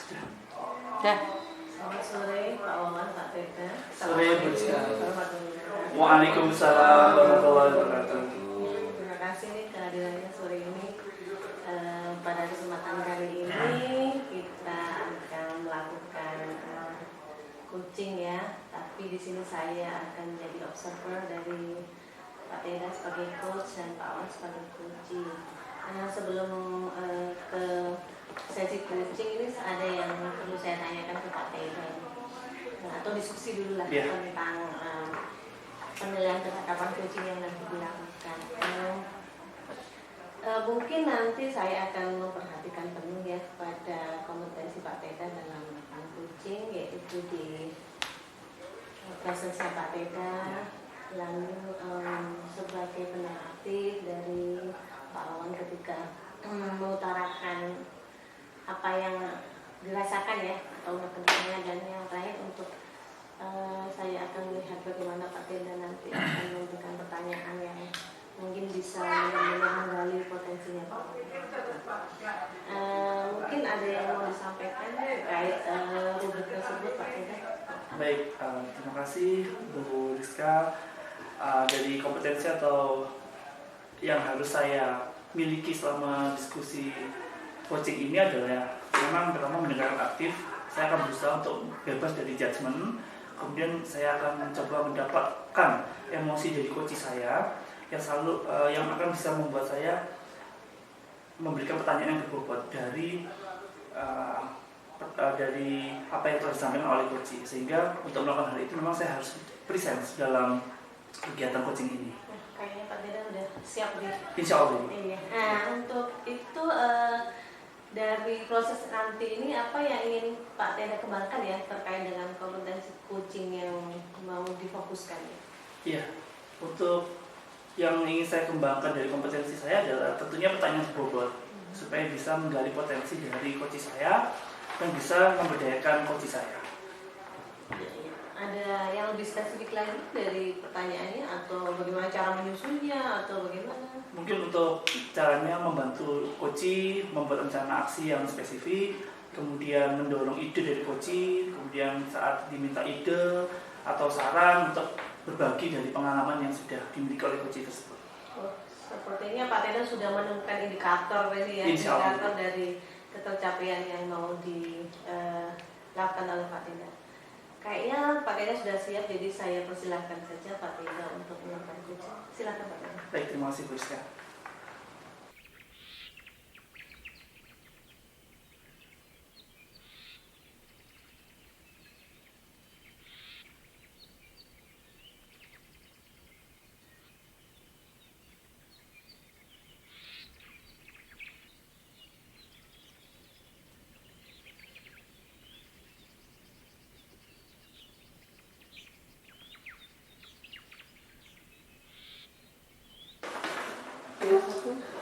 Dah. Selamat sore Pak Wawan, Pak Teta. Sore, Bu Rizka. Assalamualaikum. Waalaikumsalam warahmatullahi wabarakatuh. Terima kasih nih kehadirannya sore ini. Pada kesempatan kali ini kita akan melakukan coaching ya. Tapi di sini saya akan menjadi observer dari Pak Teta sebagai coach dan Pak Wawan sebagai coaching. Sebelum ke sesi coaching ini ada yang perlu saya tanyakan ke Pak Teta atau diskusi dulu lah tentang penilaian ketetapan coaching yang nanti dilakukan. Mungkin nanti saya akan memperhatikan penuh ya kepada kompetensi Pak Teta dalam melakukan coaching, yaitu di presence Pak Teta, lalu sebagai pendengar aktif dari Pak Wawan ketika mengutarakan apa yang dirasakan ya atau unek-uneknya, dan yang terakhir untuk saya akan melihat bagaimana Pak Teta nanti akan memberikan pertanyaan yang mungkin bisa benar-benar menggali potensinya Pak. Mungkin ada yang mau disampaikan terkait rubrik tersebut Pak Teta? Baik, terima kasih Bu Rizka. Dari kompetensi atau yang harus saya miliki selama diskusi coaching ini adalah memang pertama mendengarkan aktif. Saya akan berusaha untuk bebas dari judgement. Kemudian saya akan mencoba mendapatkan emosi dari coach saya yang selalu yang akan bisa membuat saya memberikan pertanyaan yang berbobot dari apa yang telah disampaikan oleh coach. Sehingga untuk melakukan hal itu memang saya harus presence dalam kegiatan coaching ini. Kayaknya Pak Teta udah siap deh. Insya Allah. Iya. Nah, untuk itu dari proses nanti ini apa yang ingin Pak Teta kembangkan ya terkait dengan kompetensi coaching yang mau difokuskan ya? Iya, untuk yang ingin saya kembangkan dari kompetensi saya adalah tentunya pertanyaan berbobot supaya bisa menggali potensi dari coach saya dan bisa memberdayakan coach saya. Ada yang lebih spesifik lagi dari pertanyaannya atau bagaimana cara menyusunnya atau bagaimana? Mungkin untuk caranya membantu coach membuat rencana aksi yang spesifik, kemudian mendorong ide dari coach, kemudian saat diminta ide atau saran untuk berbagi dari pengalaman yang sudah dimiliki oleh coach tersebut. Oh, sepertinya Pak Teta sudah menemukan indikator ini ya, indikator dari ketercapaian yang mau dilakukan oleh Pak Teta. Kayaknya Pak Teta sudah siap, jadi saya persilahkan saja Pak Teta untuk melakukan coaching. Silakan Pak Teta. Baik, terima kasih Bu Rizka.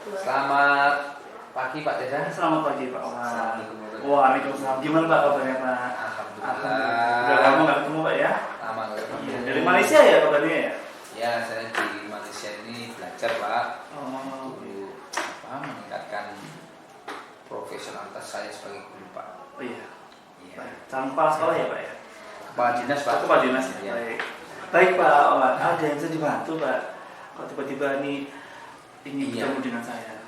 Selamat pagi Pak Teta. Selamat pagi Pak Wawan. Assalamualaikum. Waalaikumsalam. Gimana Pak kabarnya Pak? Alhamdulillah. Udah lama nggak ketemu Pak ya? Lama nggak ketemu. Iya, dari Malaysia ya kabarnya ya? Ya, saya di Malaysia ini belajar Pak Oh, untuk meningkatkan profesionalitas saya sebagai guru Pak. oh iya. Iya. Baik. Calon kepala sekolah ya Pak ya? Kepala dinas Pak. Kepala dinas ya. Iya. Baik. Baik Pak Wawan. Ada yang bisa dibantu Pak? Kalau tiba-tiba nih ingin Iya. bertemu dengan saya.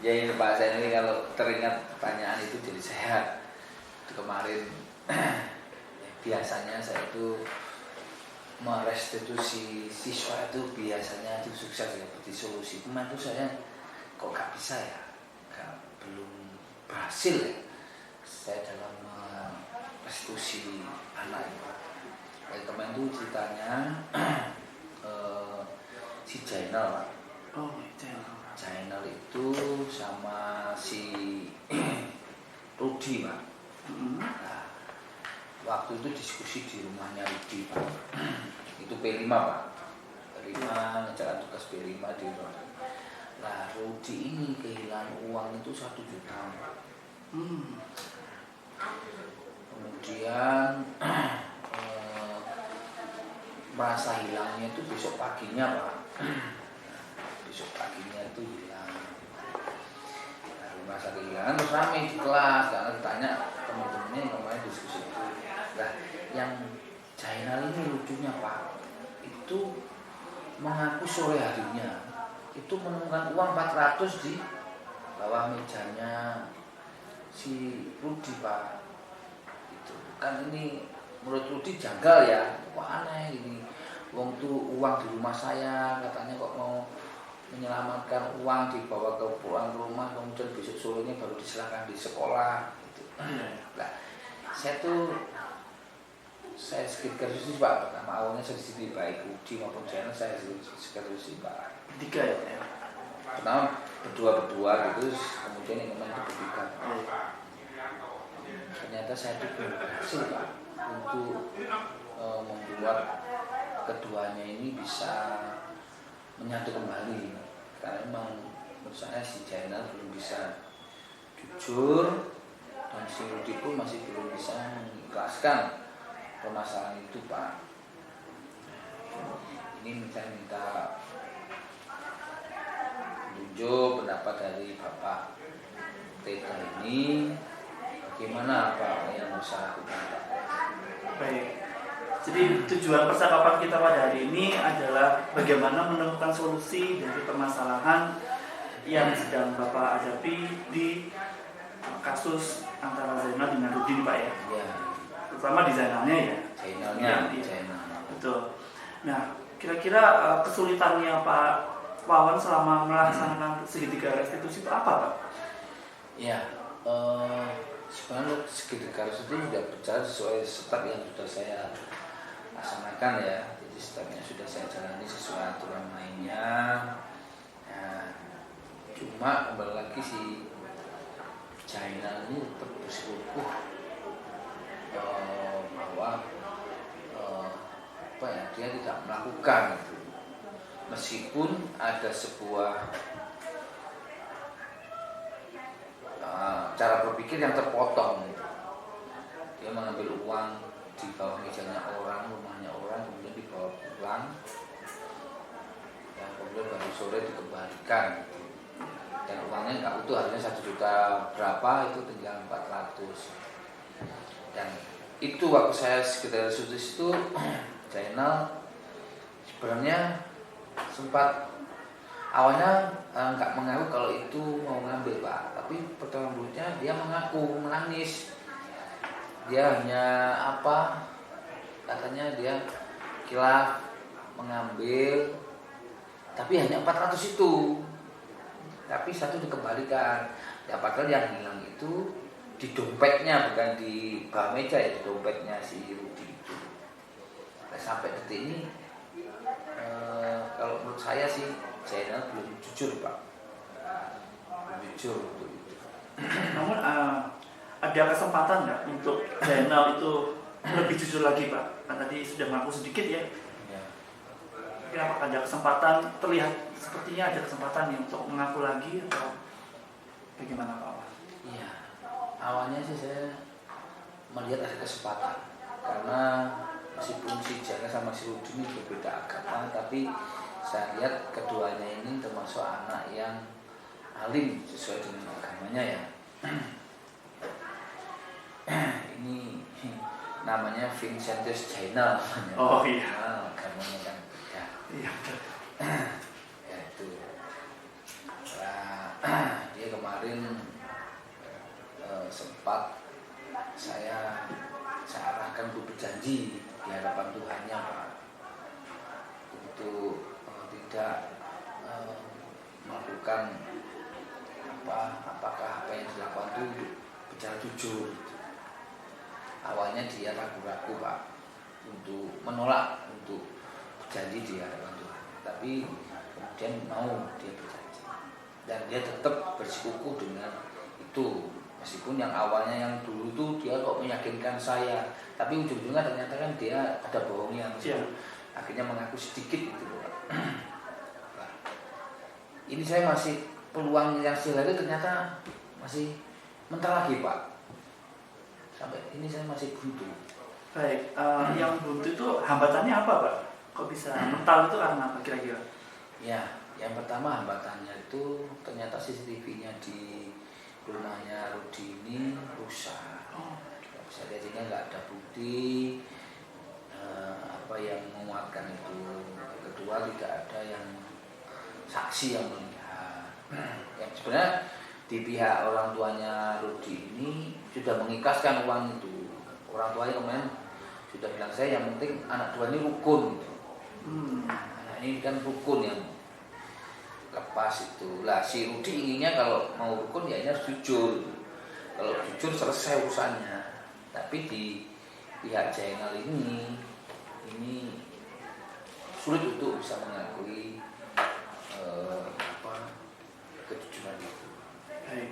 Ya ini Pak, saya ini kalau teringat pertanyaan itu jadi saya itu kemarin biasanya saya itu merestitusi siswa itu biasanya itu sukses ya, seperti solusi. Kemarin itu saya kok gak bisa ya, belum berhasil ya saya dalam merestitusi anak itu. Kayak kemarin itu ceritanya si Jainal Pak. Oh, Jainal. Jainal itu sama si Rudi Pak. Nah, waktu itu diskusi di rumahnya Rudi Pak. Itu P5 Pak. P5 ngejalan tugas P5 di rumah. Nah Rudi ini kehilangan uang itu 1 juta Pak. Kemudian merasa hilangnya itu besok paginya Pak. Besok paginya itu hilang. Nah, merasa kehilangan terus rame di kelas karena ditanya teman-temannya yang kemarin diskusi itu. Nah, yang Jainal ini lucunya Pak, itu mengaku sore harinya itu menemukan uang 400 di bawah mejanya si Rudi Pak. Itu kan ini menurut Rudi janggal ya, kok aneh ini. Uang tuh uang di rumah saya, katanya kok mau menyelamatkan uang dibawa ke pulang rumah, kemudian besok sorenya baru diserahkan di sekolah. Gitu. Nah, saya skip garis Pak, pertama awalnya saya di baik Rudi maupun Jainal saya skip garis Pak. Tiga ya. Pertama berdua gitu, kemudian yang kemarin itu bertiga. Ternyata saya itu belum berhasil Pak untuk membuat keduanya ini bisa menyatu kembali, karena memang menurut saya si Jainal belum bisa jujur dan si Rudi pun masih belum bisa mengikhlaskan permasalahan itu Pak. Ini saya minta tunjuk pendapat dari Bapak Teta ini, bagaimana Pak yang harus saya lakukan Pak? Baik. Jadi tujuan percakapan kita pada hari ini adalah bagaimana menemukan solusi dari permasalahan yang sedang Bapak hadapi di kasus antara Zainal dengan Rudin Pak ya. Ya. Terutama di Zainalnya ya. Jainalnya. Betul. Nah, kira-kira kesulitannya Pak Wawan selama melaksanakan segitiga restitusi itu apa Pak? Ya, sebenarnya segitiga restitusi sudah berjalan sesuai step yang sudah saya laksanakan ya. Jadi stepnya sudah saya jalani sesuai aturan lainnya. Nah, cuma kembali lagi si Jainal ini tetap bersikukuh bahwa dia tidak melakukan itu, meskipun ada sebuah cara berpikir yang terpotong gitu. Dia mengambil uang di bawah mejanya orang, rumahnya orang, kemudian dibawa pulang, dan kemudian baru sore dikembalikan gitu. Dan uangnya nggak utuh, harusnya 1 juta berapa, itu tinggal 400. Dan itu waktu saya sekitar sudut itu Jainal sebenarnya sempat awalnya nggak mengaku kalau itu mau ngambil Pak, tapi pertemuan berikutnya dia mengaku, menangis. Dia hanya katanya dia khilaf mengambil, tapi hanya 400 itu, tapi 1 dikembalikan. Ya padahal yang hilang itu di dompetnya, bukan di bawah meja ya, di dompetnya si Rudi itu. Nah, sampai detik ini kalau menurut saya sih Jainal belum jujur Pak, belum jujur untuk itu. Namun ada kesempatan nggak untuk Zainal itu lebih jujur lagi Pak? Kan tadi sudah mengaku sedikit ya. Kenapa ada kesempatan, terlihat sepertinya ada kesempatan nih untuk mengaku lagi atau bagaimana Pak? Iya, awalnya sih saya melihat ada kesempatan, karena meskipun si Jainal sama si Rudi ini berbeda agama, tapi saya lihat keduanya ini termasuk anak yang alim sesuai dengan agamanya ya. Ini namanya Vincentius Jainal namanya. Oh iya. Agamanya kan beda. Iya. Ya itu. Dia kemarin sempat saya arahkan untuk berjanji di hadapan Tuhannya Pak, untuk tidak melakukan apakah apa yang dilakukan itu bicara jujur. Awalnya dia ragu-ragu Pak untuk menolak untuk berjanji di hadapan Tuhan, tapi kemudian mau dia berjanji dan dia tetap bersikukuh dengan itu. Meskipun yang awalnya yang dulu itu dia kok meyakinkan saya, tapi ujung-ujungnya ternyata kan dia ada bohongnya, akhirnya mengaku sedikit gitu Pak. Nah, ini saya masih peluang yang sila itu ternyata masih mental lagi Pak. Sampai ini saya masih buntu. Baik, yang buntu itu hambatannya apa Pak? Kok bisa mental itu karena apa kira-kira? Ya, yang pertama hambatannya itu ternyata CCTV-nya di rumahnya Rudi ini rusak. Nggak bisa lihatnya, nggak ada bukti apa yang menguatkan itu. Kedua, tidak ada yang saksi yang melihat. Yang sebenarnya di pihak orang tuanya Rudi ini sudah mengikhlaskan uang itu. Orang tuanya kemarin sudah bilang, saya yang penting anak dua ini rukun gitu. Anak ini kan rukun yang lepas itu. Lah si Rudi inginnya kalau mau rukun ya ini harus jujur. Kalau jujur selesai urusannya. Tapi di pihak Jainal ini sulit untuk bisa mengakui kejujuran itu. Baik.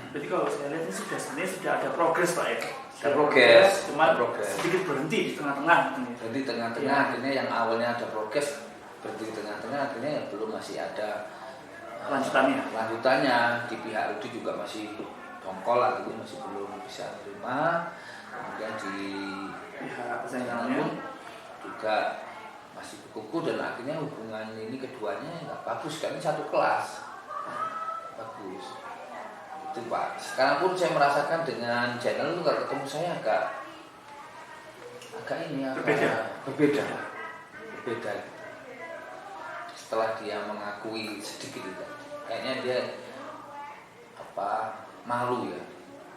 Berarti kalau saya lihat ini sebenarnya sudah ada progres Pak ya. Ada progres, cuma progres. sedikit berhenti di tengah-tengah. Berhenti tengah-tengah, akhirnya yang awalnya ada progres berhenti di tengah-tengah, akhirnya ya belum masih ada lanjutannya. Di pihak Rudi juga masih dongkol, artinya masih belum bisa menerima. Kemudian di pihak Zainal juga masih kuku, dan akhirnya hubungan ini keduanya nggak bagus, karena satu kelas bagus itu Pak. Sekarang pun saya merasakan dengan Jainal itu kalau ketemu saya agak berbeda. Setelah dia mengakui sedikit itu, kayaknya dia malu ya.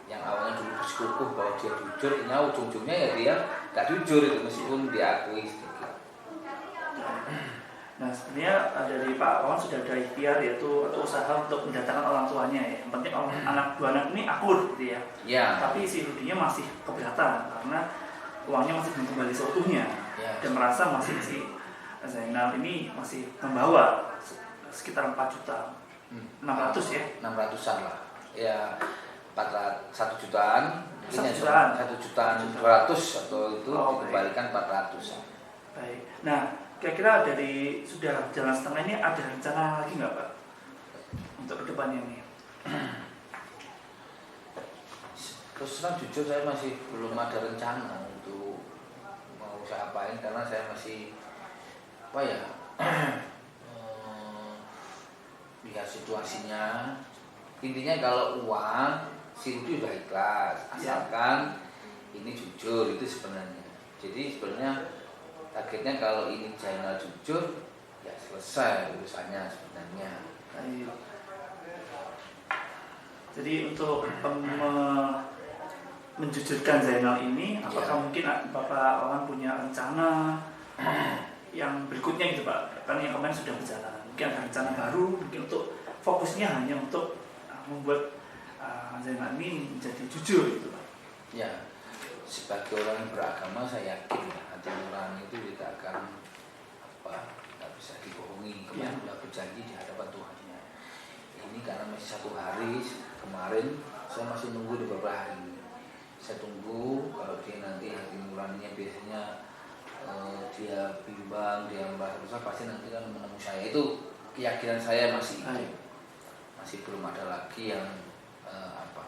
Yang awalnya dulu bersikukuh bahwa dia jujur, ini ujung-ujungnya ya dia nggak jujur itu meskipun diakui sedikit. Nah sebenarnya dari Pak Wawan sudah ada ikhtiar yaitu atau usaha untuk mendatangkan orang tuanya ya. Yang penting anak dua anak ini akur gitu ya. Ya. Tapi si Rudinya masih keberatan karena uangnya masih belum kembali seutuhnya. Ya. Dan merasa masih si Zainal ini masih membawa sekitar 4 juta 600 ya. 600-an lah. Ya 1 jutaan. 1 jutaan 1.200.000 atau itu dikembalikan 400. Baik. Nah kira-kira dari sudah jalan setengah ini ada rencana lagi nggak Pak untuk kedepannya nih? Terus terang jujur saya masih belum ada rencana untuk mau saya apain, karena saya masih lihat situasinya. Intinya kalau uang si Rudi udah ikhlas, asalkan ini jujur, itu sebenarnya. Jadi sebenarnya targetnya kalau ini Jainal jujur, ya selesai urusannya sebenarnya. Jadi untuk menjujurkan Zainal ini, apakah mungkin Bapak Wawan punya rencana yang berikutnya gitu Pak? Karena yang kemarin sudah berjalan, mungkin ada rencana baru, mungkin untuk fokusnya hanya untuk membuat Zainal ini menjadi jujur gitu Pak. Ya, sebagai orang yang beragama saya yakin hati nurani itu tidak akan nggak bisa dibohongi. Kemarin sudah berjanji di hadapan Tuhannya. Ini karena masih 1 hari kemarin, saya masih nunggu di beberapa hari ini. Saya tunggu kalau dia nanti hati nuraninya biasanya dia bimbang, dia merasa besar, pasti nanti kan menemui saya. Itu keyakinan saya masih belum ada lagi yang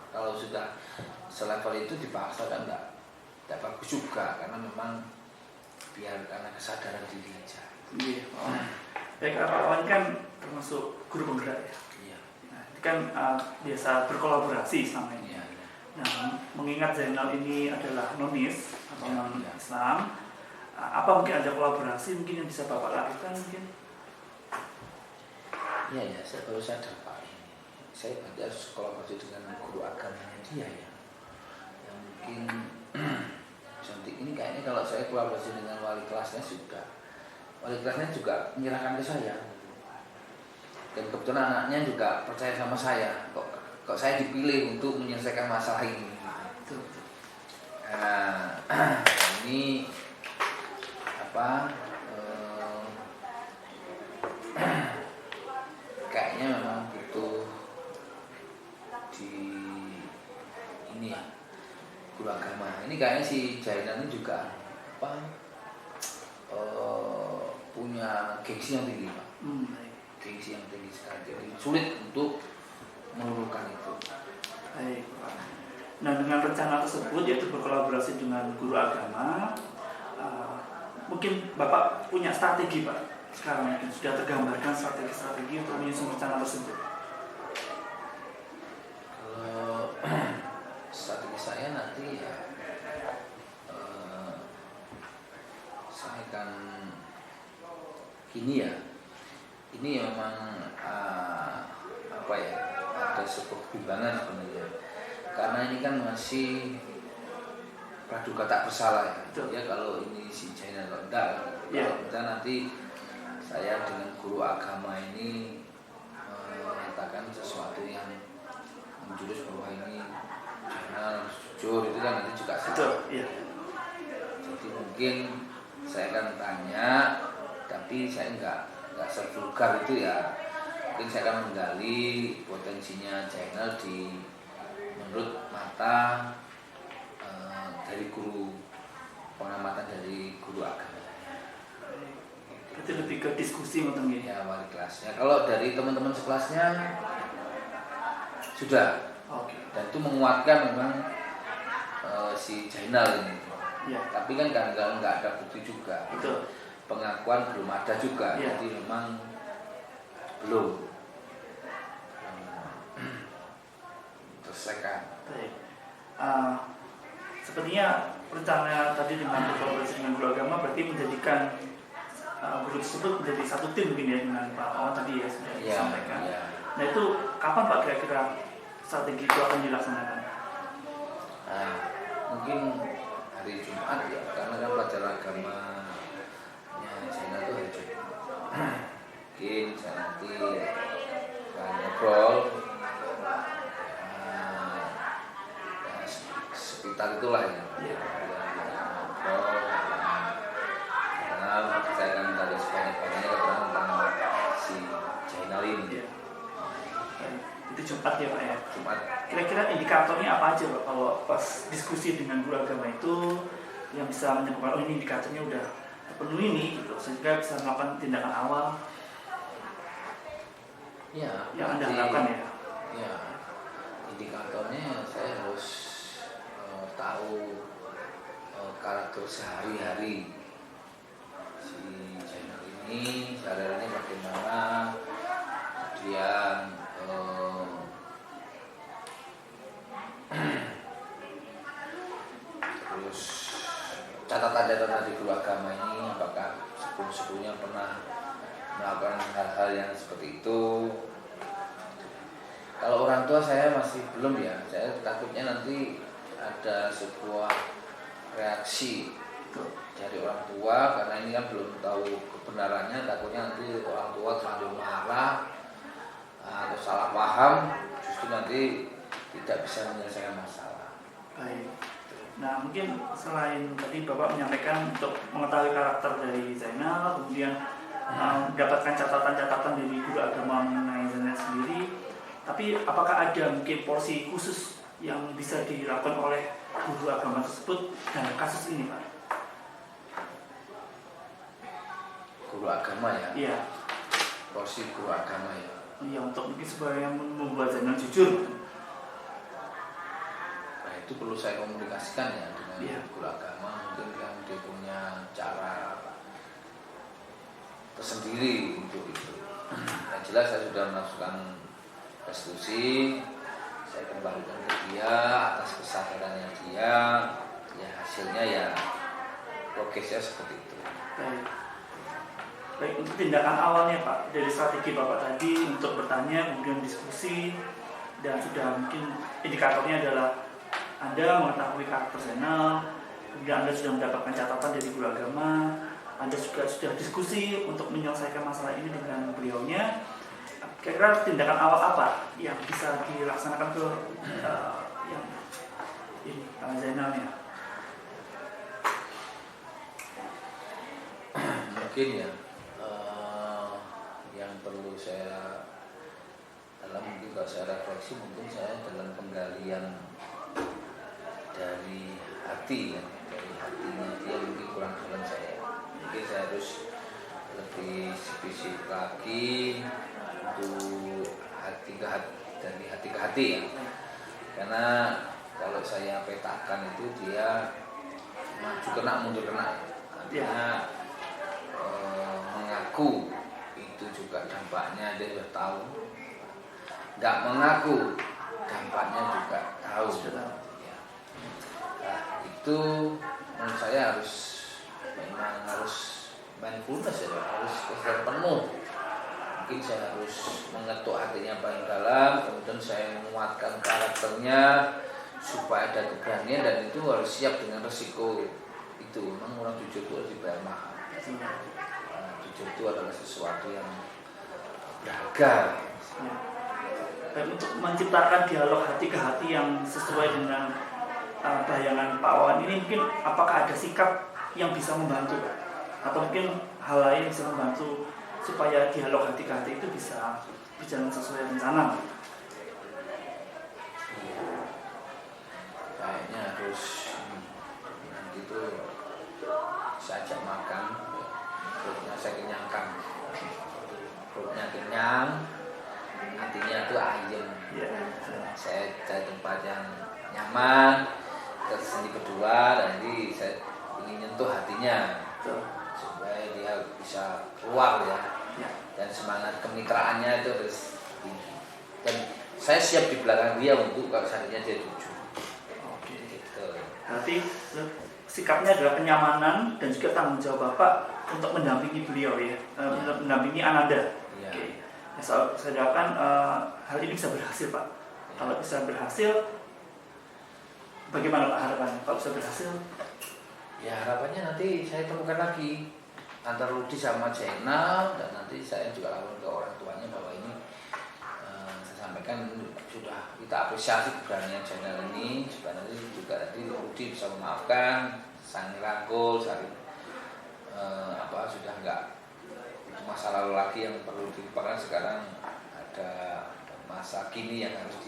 kalau sudah selevel itu dipaksa kan tidak bagus juga, karena memang biar karena kesadaran diri aja. Iya. Baik, Pak Wawan kan termasuk guru penggerak ya. Iya. Nah, itu kan biasa berkolaborasi selama ini. Iya. Nah, mengingat Zainal ini adalah nonis atau non Islam, apa mungkin ada kolaborasi mungkin yang bisa Bapak lakukan mungkin? Iya, saya baru sadar Pak ini. Saya berarti harus kolaborasi dengan guru agamanya dia ya. Yang mungkin cantik ini kayaknya kalau saya kolaborasi dengan wali kelasnya sudah. Wali kelasnya juga menyerahkan ke saya. Dan kebetulan anaknya juga percaya sama saya. Kok saya dipilih untuk menyelesaikan masalah ini. Nah, ini kayaknya memang butuh ini ya, guru agama. Ini kayaknya si Jainal ini juga punya gengsi yang tinggi Pak. Gengsi yang tinggi sekali. Jadi sulit untuk meluluhkan itu. Baik. Nah dengan rencana tersebut yaitu berkolaborasi dengan guru agama, mungkin Bapak punya strategi Pak. Sekarang mungkin sudah tergambarkan strategi-strategi untuk menyusun rencana tersebut. menyampaikan gini ya, ini memang apa ya, ada sebuah kebimbangan sebenarnya, karena ini kan masih praduga tak bersalah ya. Ya kalau ini si Jainal kalau enggak, kalau kita nanti saya dengan guru agama ini mengatakan sesuatu yang menjurus bahwa ini Jainal jujur, itu kan nanti juga salah. Jadi mungkin saya akan tanya, tapi saya enggak sevulgar itu ya. Mungkin saya akan menggali potensinya Jainal di menurut mata dari guru, pengamatan dari guru agama. Itu lebih ke diskusi mungkin ya, wali kelasnya. Kalau dari teman-teman sekelasnya sudah, dan itu menguatkan memang si Jainal ini. Tapi kan nggak ada bukti juga. Betul. Pengakuan belum ada juga, jadi memang belum terselesaikan. Baik. Sepertinya rencana tadi dengan berkolaborasi dengan guru agama berarti menjadikan guru tersebut menjadi satu tim mungkin ya dengan Pak Awan tadi ya sudah disampaikan. Nah itu kapan Pak kira-kira strategi itu akan dilaksanakan? Mungkin hari Jumat ya, karena kan pelajaran agamanya Jainal itu hari Jumat. Mungkin saya nanti akan ngobrol sekitar itulah ya. Ngobrol, karena saya akan minta sebanyak-banyaknya keterangan tentang si Jainal ini. Itu Jumat ya Pak ya? Jumat. Kira-kira indikatornya apa aja Pak kalau pas diskusi dengan guru agama itu yang bisa menyebutkan oh ini indikatornya udah terpenuhi nih gitu, sehingga bisa melakukan tindakan awal ya, yang Anda harapkan ya? Ya, indikatornya saya harus tahu karakter sehari-hari si Jainal ini, sehari-harinya bagaimana, kemudian terus catatan-catatan dari guru agama ini, apakah sebelum-sebelumnya pernah melakukan hal-hal yang seperti itu. Kalau orang tua saya masih belum ya, saya takutnya nanti ada sebuah reaksi dari orang tua, karena ini kan belum tahu kebenarannya, takutnya nanti orang tua terlalu marah atau salah paham, justru nanti tidak bisa menyelesaikan masalah. Baik. Nah mungkin selain tadi Bapak menyampaikan untuk mengetahui karakter dari Jainal, kemudian mendapatkan catatan-catatan dari guru agama mengenai Zainal sendiri. Tapi apakah ada mungkin porsi khusus yang bisa dilakukan oleh guru agama tersebut dalam kasus ini, Pak? Guru agama ya? Iya. Porsi guru agama ya? Iya, untuk mungkin supaya membuat Zainal jujur. Nah itu perlu saya komunikasikan ya dengan guru agama. Mungkin kan dia punya cara tersendiri untuk itu. Yang jelas saya sudah melakukan restitusi, saya kembalikan ke dia atas kesadarannya dia, ya hasilnya ya progresnya seperti itu. Baik, untuk tindakan awalnya Pak, dari strategi Bapak tadi untuk bertanya, kemudian diskusi, dan sudah mungkin indikatornya adalah Anda mengetahui karakter Zainal, kemudian Anda sudah mendapatkan catatan dari guru agama, Anda juga sudah diskusi untuk menyelesaikan masalah ini dengan beliaunya. Kira-kira tindakan awal apa yang bisa dilaksanakan ke yang ini Zainalnya? Mungkin ya yang perlu saya mungkin kalau saya refleksi, mungkin saya dalam penggalian dari hati ya, dari hatinya dia mungkin kurang dalam saya. Mungkin saya harus lebih spesifik lagi untuk hati ke hati, dari hati ke hati ya. Karena kalau saya petakan itu dia maju kena mundur kena, artinya mengaku itu juga dampaknya dia sudah tahu, nggak mengaku dampaknya juga tahu. Ya. Nah, itu menurut saya memang harus mindfulness ya, harus kesadaran penuh. Mungkin saya harus mengetuk hatinya paling dalam, kemudian saya menguatkan karakternya supaya ada keberanian, dan itu harus siap dengan resiko itu. Memang orang jujur itu harus dibayar mahal. Jujur itu adalah sesuatu yang berharga. Dan untuk menciptakan dialog hati ke hati yang sesuai dengan bayangan Pak Wawan ini, mungkin apakah ada sikap yang bisa membantu, atau mungkin hal lain bisa membantu supaya dialog hati ke hati itu bisa berjalan sesuai rencana? Kayaknya harus nanti itu saya ajak makan, perutnya saya kenyangkan, perutnya kenyang, hatinya itu ayem. Saya cari tempat yang nyaman, kita sini berdua, nanti saya ingin nyentuh hatinya supaya dia bisa keluar ya. Dan semangat kemitraannya itu harus tinggi. Dan saya siap di belakang dia untuk kalau seandainya dia jujur. Oke. Gitu. Berarti sikapnya adalah kenyamanan dan juga tanggung jawab Bapak untuk mendampingi beliau ya, mendampingi Ananda. Ya. Oke. Ya, saya doakan hal ini bisa berhasil Pak. Kalau bisa berhasil, bagaimana Pak harapannya? Kalau bisa berhasil? Ya harapannya nanti saya temukan lagi antara Rudi sama Jainal, dan nanti saya juga lapor ke orang tuanya bahwa ini saya sampaikan sudah kita apresiasi keberanian Jainal ini, supaya nanti juga nanti Rudi bisa memaafkan, saling rangkul, saling sudah enggak itu masa lalu lagi yang perlu dilupakan, sekarang ada masa kini yang harus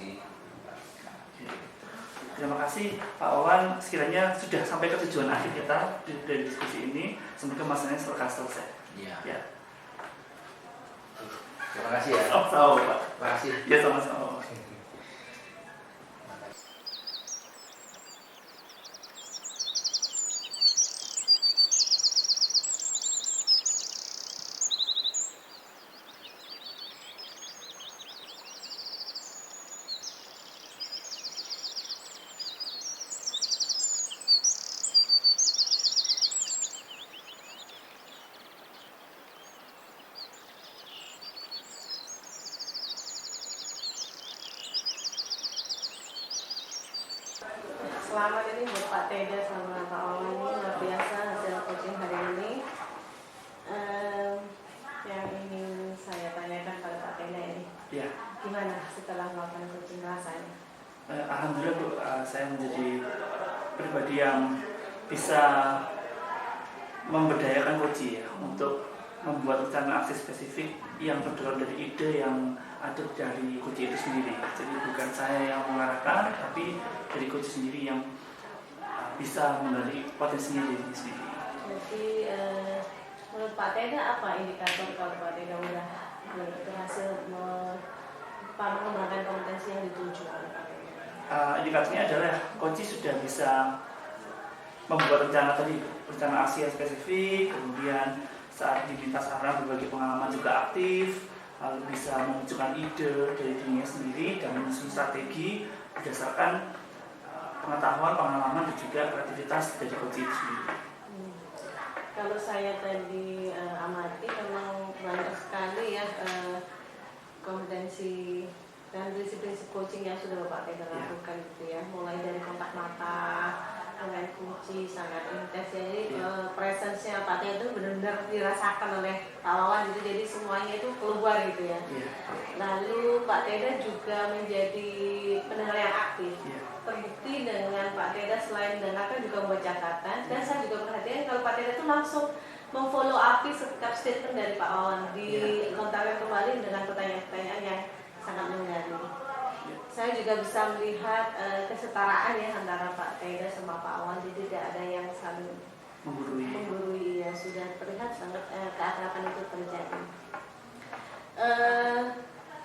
Terima kasih Pak Wawan, sekiranya sudah sampai ke tujuan akhir kita dari diskusi ini. Semoga masalahnya selesai. Iya. Ya. Terima kasih ya. Sama Pak. Terima kasih. Ya sama-sama. Selamat ini buat Pak Teda sama Pak Wawan, ini luar biasa hasil coaching hari ini. Yang ingin saya tanyakan pada Pak Teda ini, Ya. gimana setelah melakukan coaching rasanya? Alhamdulillah Bu, saya menjadi pribadi yang bisa memberdayakan coach ya, untuk membuat rencana aksi spesifik yang terdorong dari ide yang ada dari coach itu sendiri. Jadi bukan saya yang mengarahkan, tapi dari coach sendiri yang bisa menggali potensinya diri sendiri. Jadi menurut Pak Teda apa indikator kalau Pak Teda sudah berhasil mengembangkan kompetensi yang dituju oleh Pak Teda? Indikatornya adalah coach sudah bisa membuat rencana aksi yang spesifik, kemudian saat diminta saran berbagi pengalaman juga aktif, lalu bisa memunculkan ide dari dirinya sendiri dan menyusun strategi berdasarkan pengetahuan, pengalaman dan juga kreativitas dari coach itu sendiri. Kalau saya tadi amati memang banyak sekali ya kompetensi dan prinsip-prinsip coaching yang sudah Bapak Teda lakukan gitu ya, mulai dari kontak mata dengan kunci sangat intens ya. Jadi presence-nya Pak Teda itu benar-benar dirasakan oleh Pak Wawan gitu, jadi semuanya itu keluar gitu ya. Lalu Pak Teda juga menjadi pendengar yang aktif. Terbukti dengan Pak Teda selain mendengarkan juga membuat catatan, dan saya juga perhatikan kalau Pak Teda itu langsung memfollow up setiap statement dari Pak Wawan, dilontarkan kembali dengan pertanyaan-pertanyaan yang sangat menggali. Saya juga bisa melihat kesetaraan ya antara Pak Teda sama Pak Wawan, jadi tidak ada yang saling menggurui ya, sudah terlihat sangat keakraban itu terjadi.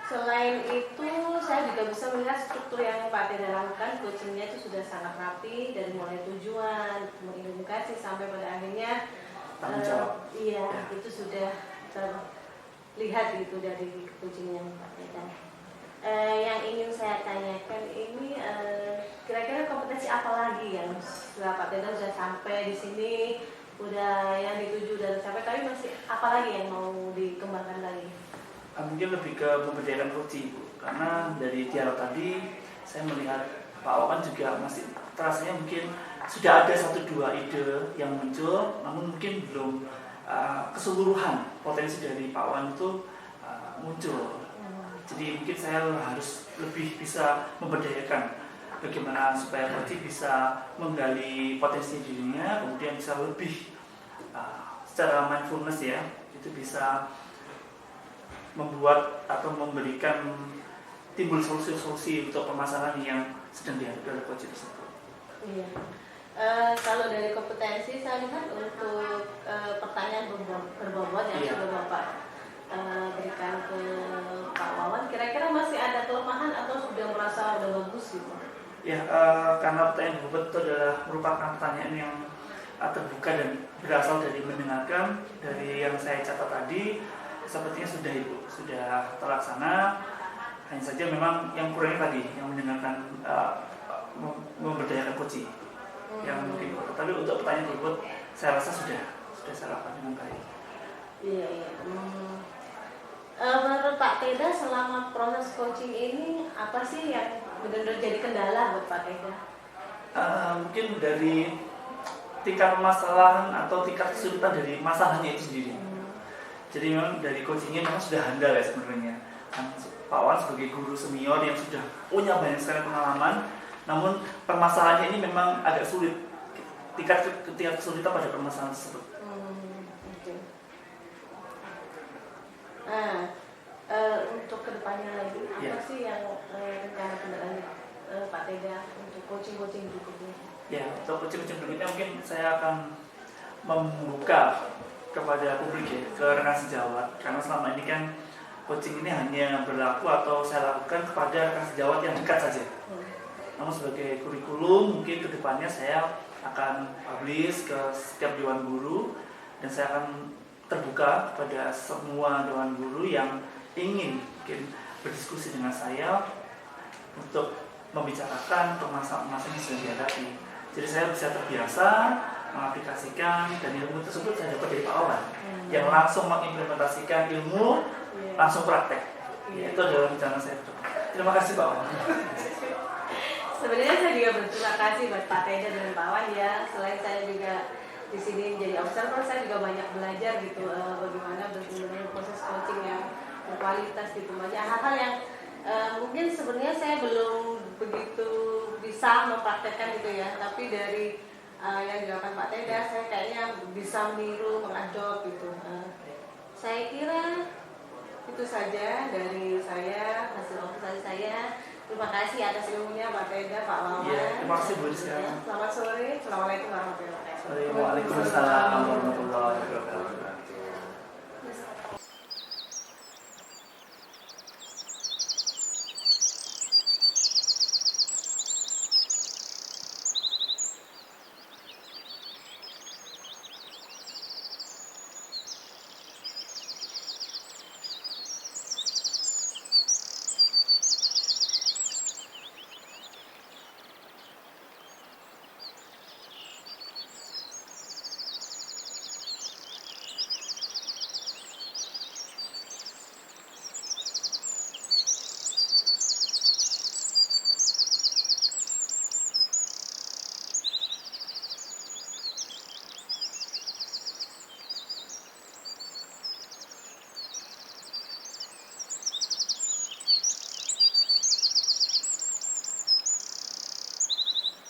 Selain itu, saya juga bisa melihat struktur yang Pak Teda lakukan, coachingnya itu sudah sangat rapi dari mulai tujuan, mengedukasi sampai pada akhirnya tanggung jawab. Itu sudah terlihat gitu dari coachingnya Pak Teda. Yang ingin saya tanyakan ini, kira-kira kompetensi apa lagi yang setelah Pak Teda sudah sampai di sini, udah yang dituju dan sampai tapi masih apa lagi yang mau dikembangkan lagi? Mungkin lebih ke memberdayakan coaching, Bu. Karena dari dialog tadi saya melihat Pak Wawan juga masih terasanya mungkin sudah ada 1-2 ide yang muncul, namun mungkin belum keseluruhan potensi dari Pak Wawan itu muncul. Jadi mungkin saya harus lebih bisa memberdayakan bagaimana supaya coaching bisa menggali potensi dirinya, kemudian bisa lebih secara mindfulness ya, itu bisa membuat atau memberikan timbul solusi-solusi untuk permasalahan yang sedang dihadapi oleh coach tersebut. Iya. Kalau dari kompetensi saya lihat untuk pertanyaan berbobot yang sudah Bapak berikan ke Pak Wawan, kira-kira masih ada kelemahan atau sudah merasa udah bagus gitu? Ya, karena pertanyaan berbobot itu adalah merupakan pertanyaan yang terbuka dan berasal dari mendengarkan dari yang saya catat tadi, sepertinya sudah Ibu, sudah terlaksana. Hanya saja memang yang kurangnya tadi, yang mendengarkan memberdayakan coaching yang mungkin. Tapi untuk pertanyaan berbobot, saya rasa sudah saya lakukan dengan baik. Iya. Menurut Pak Teda selama proses coaching ini apa sih yang benar-benar jadi kendala buat Pak Teda? Mungkin dari tingkat permasalahan atau tingkat kesulitan dari masalahnya itu sendiri. Jadi memang dari coachingnya memang sudah handal ya sebenarnya. Pak Wan sebagai guru senior yang sudah punya banyak sekali pengalaman, namun permasalahannya ini memang agak sulit. Tingkat kesulitan pada permasalahan tersebut. Okay. Untuk kedepannya lagi, apa sih yang rencana kendaraan Pak Teda untuk coaching berikutnya? Ya, untuk coaching berikutnya mungkin saya akan membuka kepada publik ya, ke rekan sejawat, karena selama ini kan coaching ini hanya berlaku atau saya lakukan kepada rekan sejawat yang dekat saja. Namun sebagai kurikulum mungkin kedepannya saya akan publish ke setiap dewan guru dan saya akan terbuka kepada semua dewan guru yang ingin mungkin berdiskusi dengan saya untuk membicarakan permasalahan yang sedang dihadapi. Jadi saya bisa terbiasa mengaplikasikan dan ilmu tersebut saya dapat dari Pak Wawan yang langsung mengimplementasikan ilmu langsung praktek. Itu adalah rencana saya. Terima kasih Pak Wawan. Sebenarnya saya juga berterima kasih buat Pak Teda dan Pak Wawan ya. Selain saya juga di sini menjadi observer, saya juga banyak belajar gitu bagaimana benar-benar proses coaching yang berkualitas gitu. Banyak hal-hal yang mungkin sebenarnya saya belum begitu bisa mempraktekkan gitu ya. Tapi dari yang dilakukan Pak Teda, saya kayaknya bisa meniru, mengadop gitu. Saya kira itu saja dari saya, hasil observasi saya. Terima kasih atas ilmunya Pak Teda, Pak Wawan. Ya, terima kasih Bu Rizka. Selamat sore. Assalamualaikum warahmatullahi wabarakatuh. Waalaikumsalam warahmatullahi wabarakatuh.